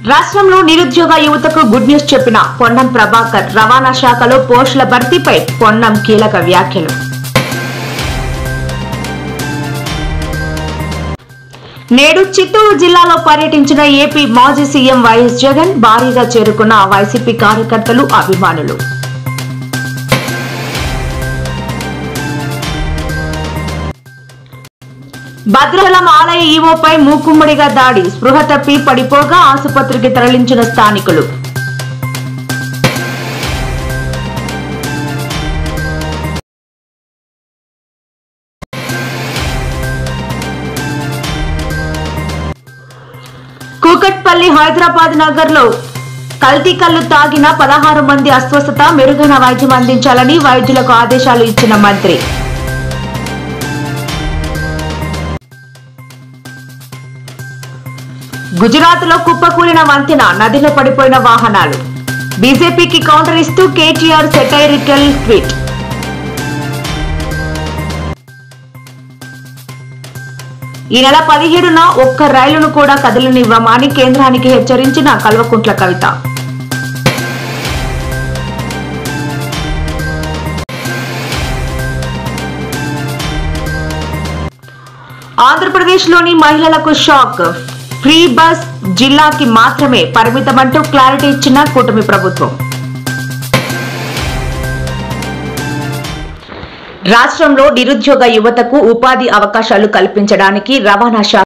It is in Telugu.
రాష్ట్రంలో నిరుద్యోగ యువతకు గుడ్ న్యూస్ చెప్పిన పొన్నం ప్రభాకర్. రవాణా శాఖలో పోస్టుల భర్తీపై పొన్నం కీలక వ్యాఖ్యలు. నేడు చిత్తూరు జిల్లాలో పర్యటించిన ఏపీ మాజీ సీఎం వైఎస్ జగన్. భారీగా చేరుకున్న వైసీపీ కార్యకర్తలు, అభిమానులు. భద్రాచలం ఆలయ ఈవోపై మూకుమ్మడిగా దాడి. స్పృహ తప్పి పడిపోగా ఆసుపత్రికి తరలించిన స్థానికులు. కూకట్పల్లి హైదరాబాద్ నగర్లో కల్తీ కల్లు తాగిన 16 మంది అస్వస్థత. మెరుగైన వైద్యం అందించాలని వైద్యులకు ఆదేశాలు ఇచ్చిన మంత్రి. గుజరాత్ లో కుప్పకూలిన వంతెన, నదిలో పడిపోయిన వాహనాలు. బీజేపీకి కౌంటర్ ఇస్తూ కేటీఆర్ సెటైరికల్ ట్వీట్. ఈ నెల 17న ఒక్క రైలును కూడా కదలనివ్వమని కేంద్రానికి హెచ్చరించిన కల్వకుంట్ల కవిత. ఆంధ్రప్రదేశ్లోని మహిళలకు షాక్. ఫ్రీ బస్ జిల్లాకి మాత్రమే పరిమితమంటూ క్లారిటీ ఇచ్చిన కూటమి ప్రభుత్వం. రాష్ట్రంలో నిరుద్యోగ యువతకు ఉపాధి అవకాశాలు కల్పించడానికి రవాణా శాఖ